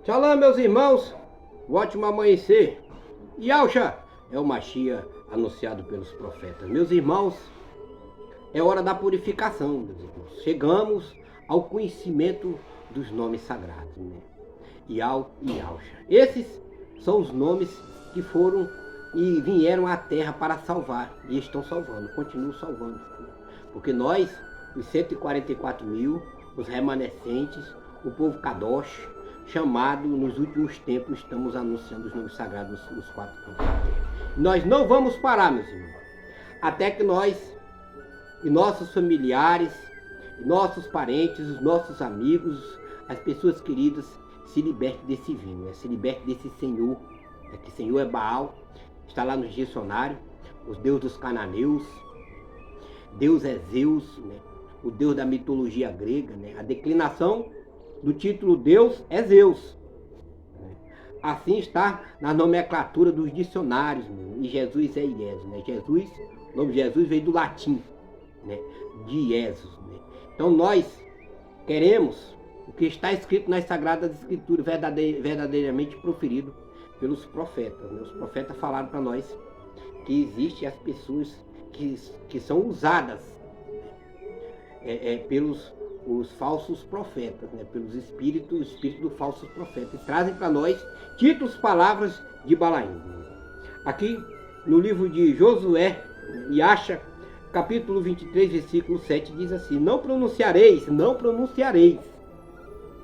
Shalom, meus irmãos, um ótimo amanhecer. Yahshua é o Mashiach anunciado pelos profetas. Meus irmãos, é hora da purificação, meus irmãos. Chegamos ao conhecimento dos nomes sagrados, né? Yah e Yahshua. Esses são os nomes que foram e vieram à terra para salvar, e estão salvando, continuam salvando. Porque nós, os 144 mil, os remanescentes, o povo Kadosh, chamado nos últimos tempos, estamos anunciando os nomes sagrados nos 4 cantos da terra. Nós não vamos parar, meus irmãos, até que nós e nossos familiares, e nossos parentes, os nossos amigos, as pessoas queridas, se libertem desse vinho, né? Se libertem desse Senhor, né? Que Senhor é Baal, está lá no dicionário, os deuses dos cananeus, Deus é Zeus, né? O Deus da mitologia grega, né? A declinação do título Deus é Zeus. Assim está na nomenclatura dos dicionários, né? E Jesus é Iesus, né? Jesus, o nome de Jesus veio do latim, né? De Iesus, né? Então nós queremos o que está escrito nas Sagradas Escrituras, verdadeiramente proferido pelos profetas, né? Os profetas falaram para nós que existem as pessoas que são usadas pelos os falsos profetas, né? Pelos espíritos dos falsos profetas, trazem para nós títulos, palavras de Balaim. Aqui no livro de Josué, Yahshua, capítulo 23, versículo 7, diz assim: não pronunciareis.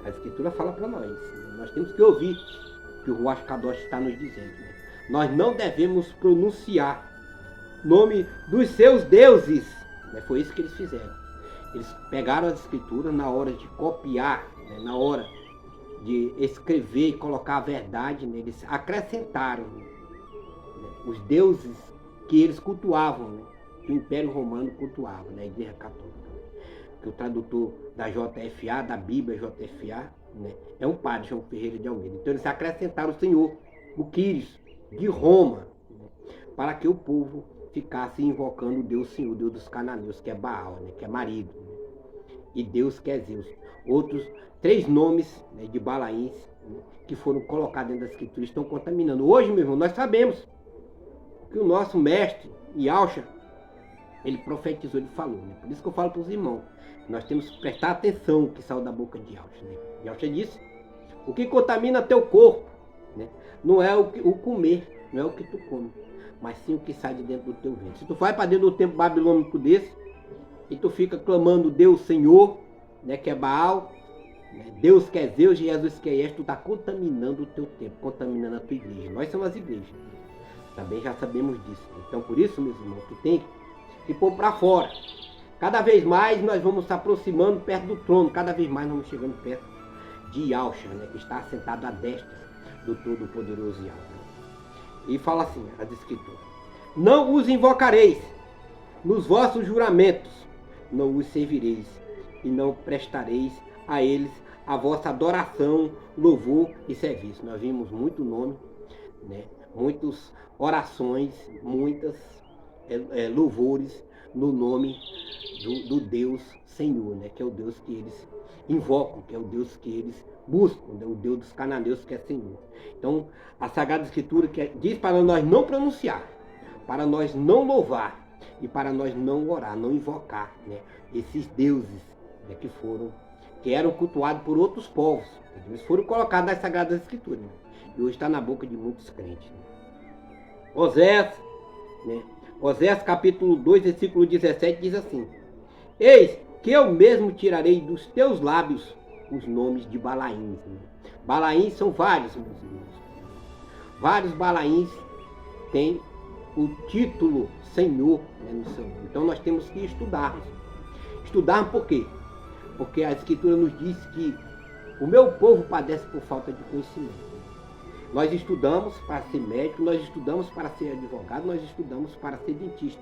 A Escritura fala para nós temos que ouvir o que o Ruach Kadosh está nos dizendo, né? Nós não devemos pronunciar nome dos seus deuses, né? Foi isso que eles fizeram. Eles pegaram as escrituras na hora de copiar, né? Na hora de escrever e colocar a verdade, né? Eles acrescentaram, né? Os deuses que eles cultuavam, né? Que o Império Romano cultuava, né? A Igreja Católica. Que o tradutor da JFA, da Bíblia JFA, né? É um padre, João Ferreira de Almeida. Então eles acrescentaram o Senhor, o Quírios, de Roma, né? Para que o povo ficasse invocando o Deus Senhor, o Deus dos cananeus, que é Baal, né? Que é marido, né? E Deus que é Zeus. Outros 3 nomes, né, de Balaíns, né, que foram colocados dentro da Escritura, estão contaminando. Hoje, meu irmão, nós sabemos que o nosso mestre, Yahshua, ele profetizou, ele falou, né? Por isso que eu falo para os irmãos, nós temos que prestar atenção no que saiu da boca de Yahshua, né? Yahshua disse: o que contamina teu corpo, né, não é o comer, não é o que tu come, mas sim o que sai de dentro do teu ventre. Se tu vai para dentro do templo babilônico desse, e tu fica clamando Deus Senhor, né, que é Baal, né, Deus que é Zeus, Jesus que é Yahshua, tu está contaminando o teu templo, contaminando a tua igreja. Nós somos as igrejas, também já sabemos disso. Então por isso, meus irmãos, tu tem que pôr para fora. Cada vez mais nós vamos se aproximando perto do trono, cada vez mais nós vamos chegando perto de Yahshua, né, que está assentado à destra do Todo-Poderoso Yahweh. E fala assim, as Escrituras: não os invocareis nos vossos juramentos, não os servireis, e não prestareis a eles a vossa adoração, louvor e serviço. Nós vimos muito nome, né, muitas orações, muitas louvores no nome do Deus Senhor, né, que é o Deus que eles invocam, que é o Deus que eles buscam, né, o Deus dos cananeus, que é Senhor. Então, a Sagrada Escritura diz para nós não pronunciar, para nós não louvar e para nós não orar, não invocar, né, esses deuses, né, que eram cultuados por outros povos. Eles foram colocados nas Sagradas Escrituras, né, e hoje está na boca de muitos crentes, né. Oséias, né, Oséias capítulo 2, versículo 17 diz assim: eis que eu mesmo tirarei dos teus lábios os nomes de Balaíns, né? Balaíns são vários, meus irmãos. Vários Balaíns têm o título Senhor, né, no seu nome. Então nós temos que estudar. Estudar por quê? Porque a Escritura nos diz que o meu povo padece por falta de conhecimento. Nós estudamos para ser médico, nós estudamos para ser advogado, nós estudamos para ser dentista.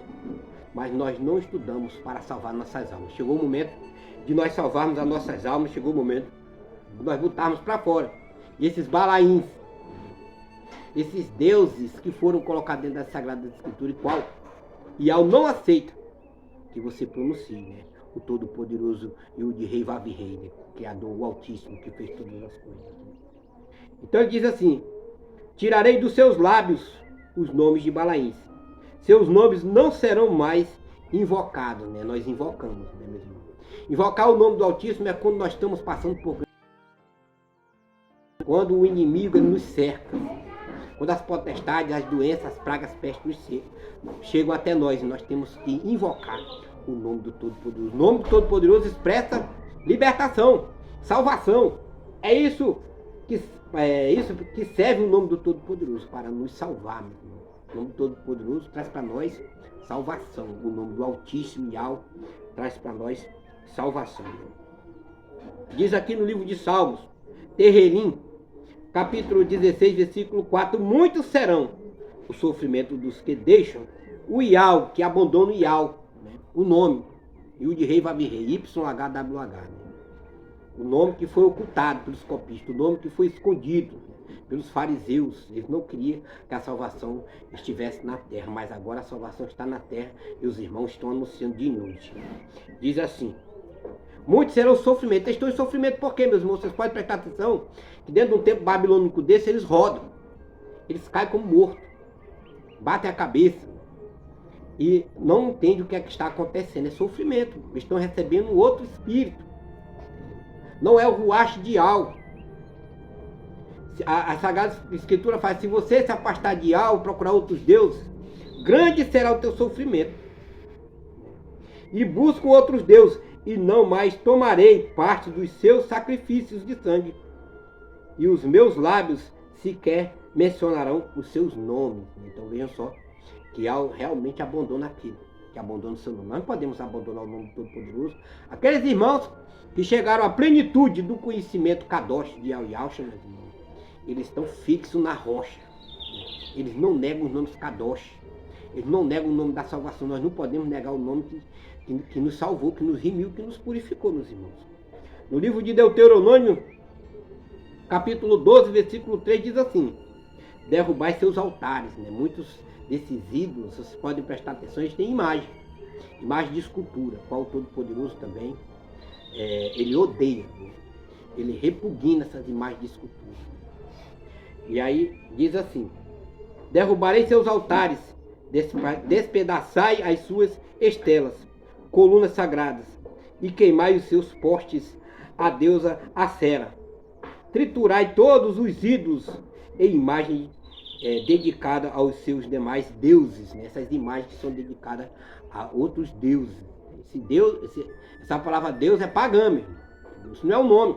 Mas nós não estudamos para salvar nossas almas. Chegou o momento de nós salvarmos as nossas almas, chegou o momento de nós botarmos para fora. E esses Balaíns, esses deuses que foram colocados dentro da Sagrada Escritura, e ao não aceita que você pronuncie, né, o Todo-Poderoso e o de Rei Vavi Rei, né, Criador, o Altíssimo, que fez todas as coisas. Né? Então ele diz assim: tirarei dos seus lábios os nomes de Balaíns. Seus nomes não serão mais invocados, né? Nós invocamos, né, meus irmãos? Invocar o nome do Altíssimo é quando nós estamos passando por... Quando o inimigo ele nos cerca. Quando as potestades, as doenças, as pragas, as pestes nos chegam até nós. E nós temos que invocar o nome do Todo-Poderoso. O nome do Todo-Poderoso expressa libertação, salvação. É isso que serve o nome do Todo-Poderoso, para nos salvar, meu irmão. O nome do Todo-Poderoso traz para nós salvação. O nome do Altíssimo Yahweh traz para nós salvação. Diz aqui no livro de Salmos, Terrelim, capítulo 16, versículo 4: muitos serão o sofrimento dos que deixam o Yahweh, que abandonam o Yahweh, né? O nome, e o de rei vai vir rei, YHWH, né? O nome que foi ocultado pelos copistas, o nome que foi escondido pelos fariseus. Eles não queriam que a salvação estivesse na terra, mas agora a salvação está na terra e os irmãos estão anunciando de noite. Diz assim: muitos serão sofrimento. Eles estão em sofrimento por quê, meus irmãos? Vocês podem prestar atenção que dentro de um tempo babilônico desse eles rodam, eles caem como mortos, batem a cabeça e não entendem o que é que está acontecendo. É sofrimento. Eles estão recebendo outro espírito. Não é o ruach de Yahweh. A Sagrada Escritura fala: se você se afastar de Yahweh, procurar outros deuses, grande será o teu sofrimento. E busco outros deuses, e não mais tomarei parte dos seus sacrifícios de sangue. E os meus lábios sequer mencionarão os seus nomes. Então vejam só que Yahweh realmente abandona aquilo, que abandona o seu nome. Nós não podemos abandonar o nome do Todo-Poderoso. Aqueles irmãos que chegaram à plenitude do conhecimento Kadosh de Yahweh, meus irmãos, eles estão fixos na rocha. Eles não negam os nomes Kadosh. Eles não negam o nome da salvação. Nós não podemos negar o nome que nos salvou, que nos remiu, que nos purificou, meus irmãos. No livro de Deuteronômio, capítulo 12, versículo 3, diz assim: derrubai seus altares, né? Muitos desses ídolos, vocês podem prestar atenção, eles têm imagem de escultura, qual o Todo-Poderoso também, ele odeia, né? Ele repugna essas imagens de escultura. E aí diz assim: derrubarei seus altares, despedaçai as suas estelas, colunas sagradas, e queimai os seus postes, a deusa Acera. Triturai todos os ídolos e imagens dedicadas aos seus demais deuses, né? Essas imagens que são dedicadas a outros deuses. Essa palavra Deus é pagã, meu irmão. Isso não é o nome.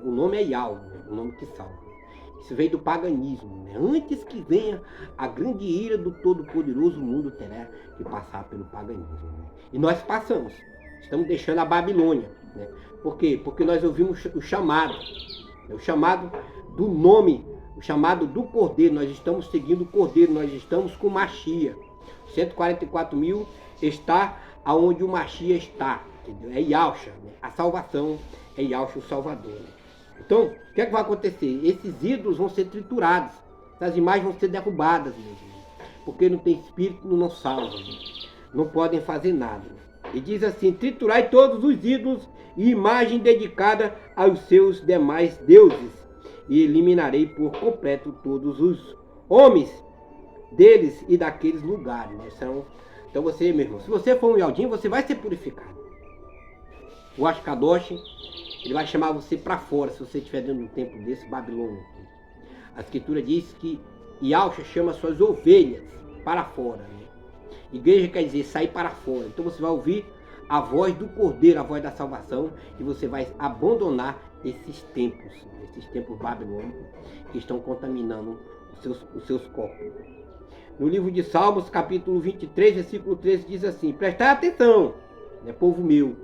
O nome é Yahweh, né? O nome que salva. Isso veio do paganismo, né? Antes que venha a grande ira do Todo-Poderoso, o mundo terá que passar pelo paganismo, né? E nós passamos. Estamos deixando a Babilônia, né? Por quê? Porque nós ouvimos o chamado do nome, o chamado do Cordeiro. Nós estamos seguindo o Cordeiro, nós estamos com Machia. 144 mil está aonde o Machia está, entendeu? É Yahshua, né? A salvação é Yahshua o Salvador, né? Então, o que é que vai acontecer? Esses ídolos vão ser triturados, essas imagens vão ser derrubadas mesmo, porque não tem espírito, não salva, né? Não podem fazer nada. E diz assim: triturai todos os ídolos e imagem dedicada aos seus demais deuses, e eliminarei por completo todos os homens deles e daqueles lugares, né? Então você, meu irmão, se você for um Yaldinho, você vai ser purificado. O Ashkadosh, ele vai chamar você para fora, se você estiver dentro de um templo desse, babilônico. A Escritura diz que Yahshua chama suas ovelhas para fora, né? Igreja quer dizer sair para fora. Então você vai ouvir a voz do Cordeiro, a voz da salvação, e você vai abandonar esses templos babilônicos que estão contaminando os seus corpos. No livro de Salmos, capítulo 23, versículo 13, diz assim: prestai atenção, né, povo meu,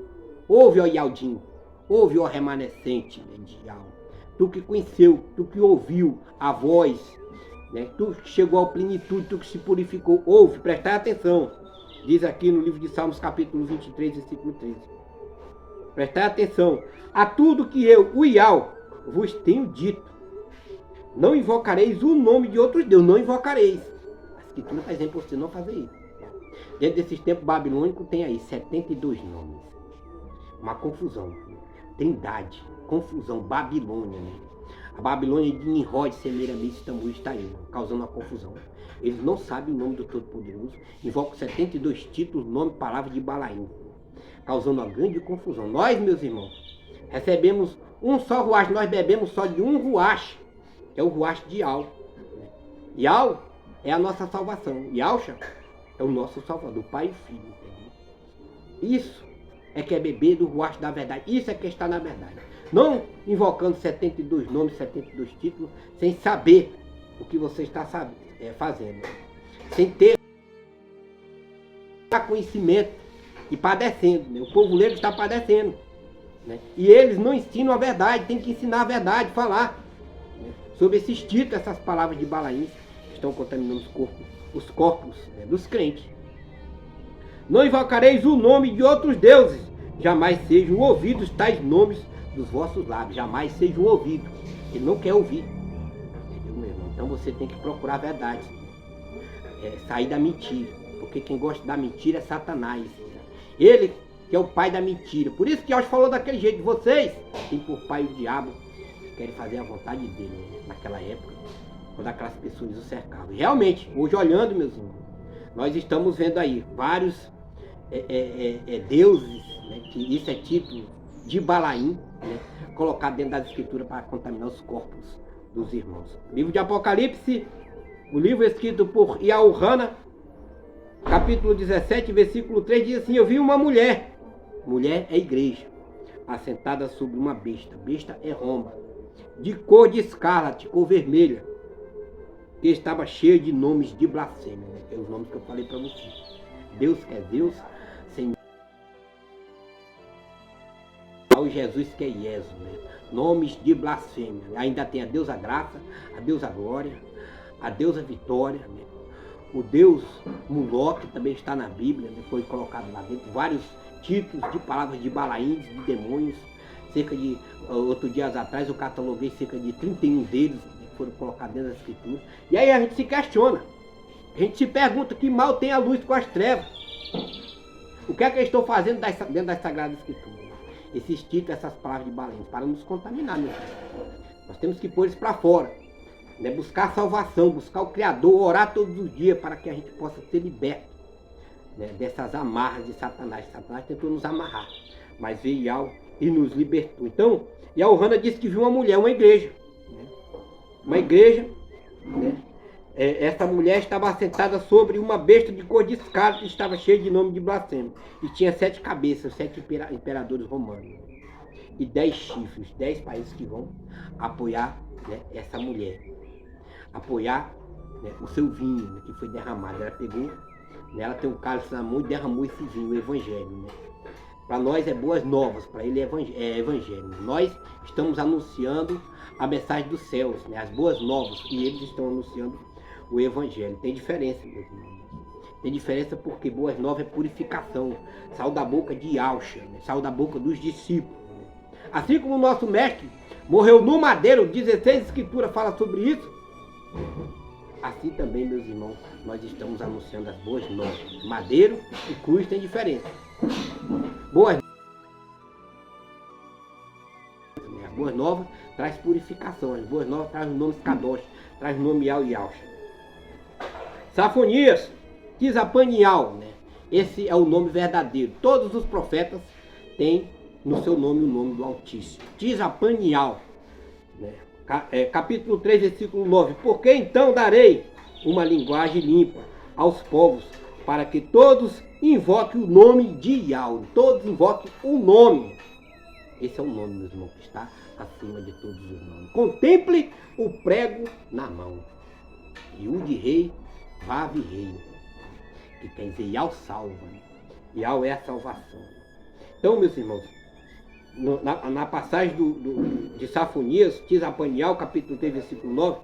ouve, ó Yaldinho, ouve, ó remanescente, né, de Yahweh, tu que conheceu, tu que ouviu a voz, né, tu que chegou à plenitude, tu que se purificou, ouve, prestai atenção. Diz aqui no livro de Salmos, capítulo 23, versículo 13. Prestai atenção a tudo que eu, o Yahweh, vos tenho dito. Não invocareis o nome de outros deuses, não invocareis. A Escritura está dizendo para você não fazer isso. Dentro desses tempos babilônicos tem aí 72 nomes. Uma confusão. Trindade, confusão, Babilônia, né? A Babilônia de Nimrod, Semiramis, Istambul está indo, causando uma confusão. Eles não sabem o nome do Todo-Poderoso, invocam 72 títulos, nome, palavra de Balaim, causando uma grande confusão. Nós, meus irmãos, recebemos um só ruach, nós bebemos só de um ruach, que é o ruach de Yau. Yau é a nossa salvação, Yahshua é o nosso Salvador, Pai e Filho. Entendeu? Isso é que é beber do ruach da verdade, isso é que está na verdade. Não invocando 72 nomes, 72 títulos, sem saber o que você está fazendo. Sem ter conhecimento e padecendo. Né? O povo leigo está padecendo. Né? E eles não ensinam a verdade, tem que ensinar a verdade, falar né? Sobre esses títulos, essas palavras de Balaim que estão contaminando os corpos né? Dos crentes. Não invocareis o nome de outros deuses, jamais sejam ouvidos tais nomes dos vossos lábios, jamais sejam ouvidos. Ele não quer ouvir. Entendeu, meu irmão? Então você tem que procurar a verdade. Sair da mentira. Porque quem gosta da mentira é Satanás. Ele que é o pai da mentira. Por isso que Deus falou daquele jeito. Vocês têm por pai o diabo. Querem fazer a vontade dele né? Naquela época. Quando aquelas pessoas o cercavam. E realmente, hoje olhando, meus irmãos, nós estamos vendo aí vários deuses, né? Que isso é título de Balaim, né? Colocado dentro das escrituras para contaminar os corpos dos irmãos. O livro de Apocalipse, o livro escrito por Yahu-Hana, capítulo 17, versículo 3, diz assim: eu vi uma mulher é igreja, assentada sobre uma besta, besta é Roma, de cor de escarlate, cor vermelha, que estava cheia de nomes de blasfêmia, né? Que é os nomes que eu falei para vocês. Deus que é Deus, Senhor Jesus que é Jesus, né? Nomes de blasfêmia. Ainda tem a deusa graça, a deusa glória, a deusa vitória, né? O deus Moloque também está na Bíblia, né? Foi colocado lá dentro, vários títulos de palavras de Balaim, de demônios, cerca de, outro dias atrás eu cataloguei cerca de 31 deles, que foram colocados dentro da escritura. E aí a gente se questiona, a gente se pergunta que mal tem a luz com as trevas. O que é que eles estão fazendo dentro das Sagradas Escrituras? Esses títulos, essas palavras de Balaim, para nos contaminar, meu filho. Nós temos que pôr isso para fora. Né? Buscar a salvação, buscar o Criador, orar todos os dias para que a gente possa ser liberto né? Dessas amarras de Satanás. Satanás tentou nos amarrar, mas veio Yahu e nos libertou. Então, Yahu-Hana disse que viu uma mulher, uma igreja. Né? Uma igreja, né? Essa mulher estava assentada sobre uma besta de cor de escarlate que estava cheia de nome de blasfêmia. E tinha 7 cabeças, 7 imperadores romanos. E 10 chifres, 10 países que vão apoiar né, essa mulher. Apoiar né, o seu vinho né, que foi derramado. Ela pegou, né, ela tem um cálice na mão e derramou esse vinho, o evangelho. Né? Para nós é boas novas, para ele é evangelho. Nós estamos anunciando a mensagem dos céus, né, as boas novas, e eles estão anunciando o evangelho. Tem diferença, meus irmãos. Tem diferença porque boas novas é purificação. Saiu da boca de Yahshua, né? Saiu da boca dos discípulos. Né? Assim como o nosso mestre morreu no madeiro, 16 escrituras falam sobre isso. Assim também, meus irmãos, nós estamos anunciando as boas novas. Madeiro e cruz tem diferença. Boas novas traz purificação. As boas novas traz o nome Kadosh, traz o nome Yahu e Yahshua. Safonias, Tizapanial, né? Esse é o nome verdadeiro. Todos os profetas têm no seu nome o nome do Altíssimo. Tizapanial, né? Capítulo 3, versículo 9. Porque então darei uma linguagem limpa aos povos, para que todos invoquem o nome de Yahu. Todos invoquem o nome. Esse é o nome, meus irmãos, que está acima de todos os nomes. Contemple o prego na mão. E o de rei, Vav rei, que quer dizer Yahu salva, né? Yahu é a salvação. Então, meus irmãos, na passagem de Safonias, Tizapanial, capítulo 3, versículo 9,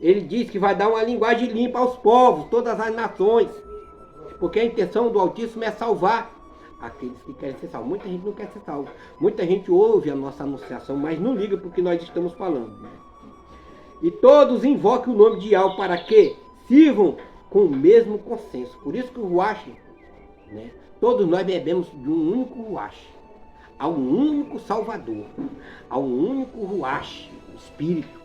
ele diz que vai dar uma linguagem limpa aos povos, todas as nações, porque a intenção do Altíssimo é salvar aqueles que querem ser salvos. Muita gente não quer ser salvo, muita gente ouve a nossa anunciação, mas não liga porque nós estamos falando, né? E todos invoquem o nome de Yahu para que sirvam com o mesmo consenso. Por isso que o ruach, né, todos nós bebemos de um único ruach. Há um único Salvador. Há um único ruach. Espírito.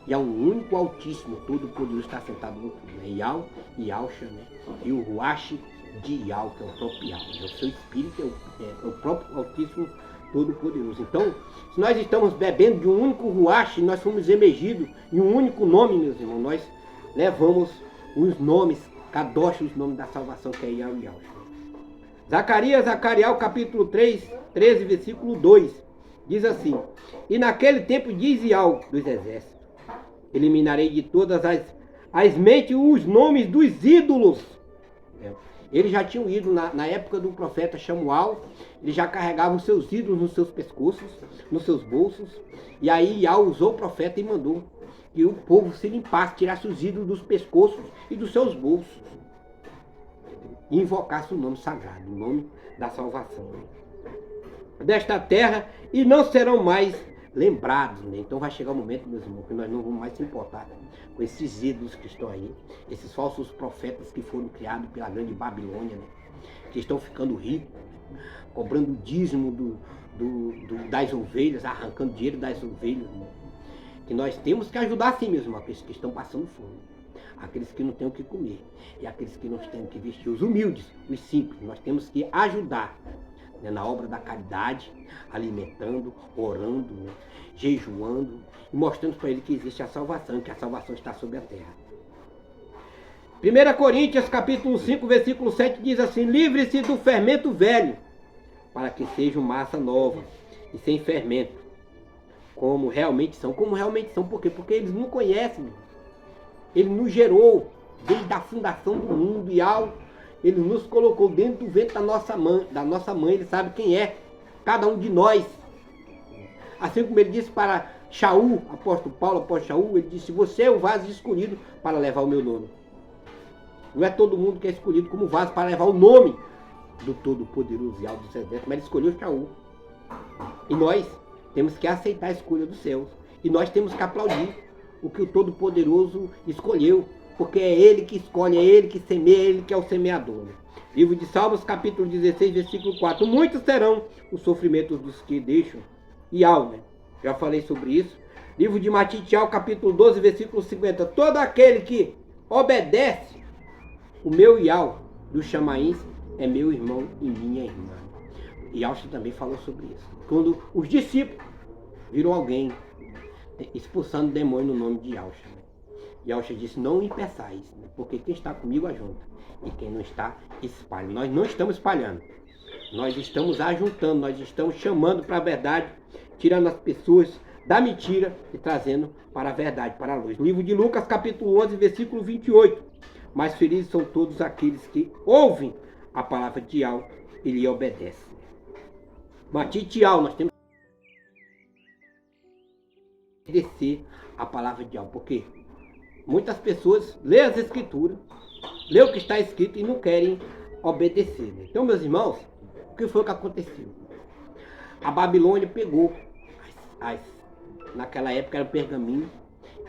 E há um único Altíssimo, Todo-Poderoso, está sentado no trono. É Yau, Yausha, né? E o Ruach de Yau, que é o próprio Yau. O seu Espírito é o próprio Altíssimo, Todo-Poderoso. Então, se nós estamos bebendo de um único Ruach, nós fomos emergidos em um único nome, meus irmãos, nós levamos os nomes, Kadosh, os nomes da salvação, que é Yau e Yausha. Zacarias, capítulo 3, 13, versículo 2, diz assim: E naquele tempo diz Yau dos exércitos, eliminarei de todas as mentes os nomes dos ídolos. Eles já tinham ido na época do profeta Samuel, eles já carregavam seus ídolos nos seus pescoços, nos seus bolsos. E aí Yau usou o profeta e mandou que o povo se limpasse, tirasse os ídolos dos pescoços e dos seus bolsos. E invocasse o nome sagrado, o nome da salvação desta terra, e não serão mais lembrados, né? Então vai chegar o momento, meus irmãos, que nós não vamos mais se importar com esses ídolos que estão aí, esses falsos profetas que foram criados pela grande Babilônia, né? Que estão ficando ricos, cobrando o dízimo das ovelhas, arrancando dinheiro das ovelhas, né? Que nós temos que ajudar sim, meus irmãos, aqueles que estão passando fome, aqueles que não têm o que comer, e aqueles que não têm o que vestir, os humildes, os simples. Nós temos que ajudar, né, na obra da caridade, alimentando, orando, né, jejuando, e mostrando para ele que existe a salvação, que a salvação está sobre a terra. 1 Coríntios, capítulo 5, versículo 7, diz assim: livre-se do fermento velho, para que sejam massa nova, e sem fermento, como realmente são. Como realmente são, por quê? Porque eles não conhecem. Ele nos gerou desde a fundação do mundo, e ele nos colocou dentro do ventre da nossa mãe, ele sabe quem é cada um de nós. Assim como ele disse para Shaul, apóstolo Paulo, apóstolo Shaul, ele disse: você é o vaso escolhido para levar o meu nome. Não é todo mundo que é escolhido como vaso para levar o nome do Todo-Poderoso e Alto dos Exércitos, mas ele escolheu Shaul. E nós temos que aceitar a escolha dos céus, e nós temos que aplaudir o que o Todo-Poderoso escolheu, porque é ele que escolhe, é ele que semeia, é ele que é o semeador. Livro de Salmos, capítulo 16, versículo 4. Muitos serão os sofrimentos dos que deixam Yau, né? Já falei sobre isso. Livro de Matitial, capítulo 12, versículo 50. Todo aquele que obedece o meu Yau dos Chamaíns é meu irmão e minha irmã. Yausha também falou sobre isso. Quando os discípulos viram alguém expulsando demônio no nome de Yausha, né? Yausha disse: não impeçais, né? Porque quem está comigo ajunta, e quem não está, espalha. Nós não estamos espalhando, nós estamos ajuntando, nós estamos chamando para a verdade, tirando as pessoas da mentira e trazendo para a verdade, para a luz. Livro de Lucas, capítulo 11, versículo 28. Mas felizes são todos aqueles que ouvem a palavra de Yau e lhe obedecem. Matitial, nós temos que obedecer a palavra de Yau, porque muitas pessoas lêem as escrituras, lêem o que está escrito e não querem obedecer. Então, meus irmãos, o que foi que aconteceu? A Babilônia pegou, naquela época era o pergaminho,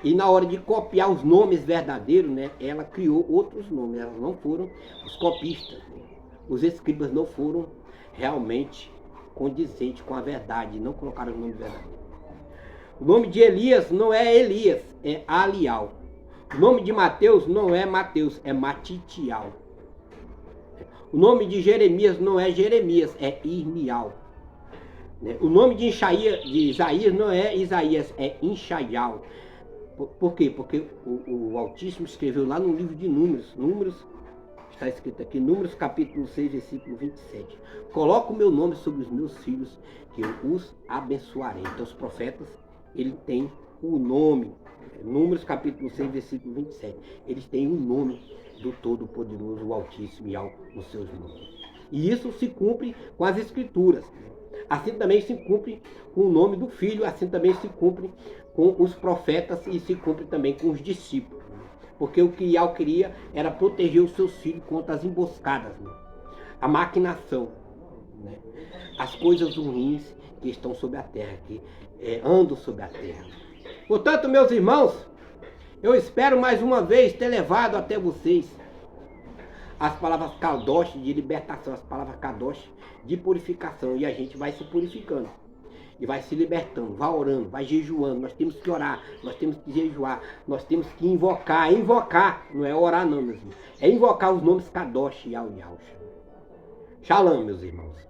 e na hora de copiar os nomes verdadeiros, né, ela criou outros nomes. Elas não foram os copistas, né? Os escribas não foram realmente condizentes com a verdade, não colocaram o nome verdadeiro. O nome de Elias não é Elias, é Alial. O nome de Mateus não é Mateus, é Matitial. O nome de Jeremias não é Jeremias, é Irmial. O nome de Isaías não é Isaías, é Inchaial. Por quê? Porque o Altíssimo escreveu lá no livro de Números, está escrito aqui, Números capítulo 6, versículo 27. Coloca o meu nome sobre os meus filhos, que eu os abençoarei. Então os profetas, ele tem o nome, Números capítulo 6, versículo 27. Eles têm o nome do Todo-Poderoso, o Altíssimo, Yau, nos seus nomes. E isso se cumpre com as Escrituras. Assim também se cumpre com o nome do Filho, assim também se cumpre com os profetas e se cumpre também com os discípulos. Porque o que Yau queria era proteger os seus filhos contra as emboscadas, né? A maquinação, né? As coisas ruins que estão sobre a terra, que andam sobre a terra. Portanto, meus irmãos, eu espero mais uma vez ter levado até vocês as palavras Kadosh de libertação, as palavras Kadosh de purificação, e a gente vai se purificando. E vai se libertando, vai orando, vai jejuando. Nós temos que orar, nós temos que jejuar, nós temos que invocar. Invocar, não é orar não, meus irmãos. É invocar os nomes Kadosh e Yahushua. Shalom, meus irmãos.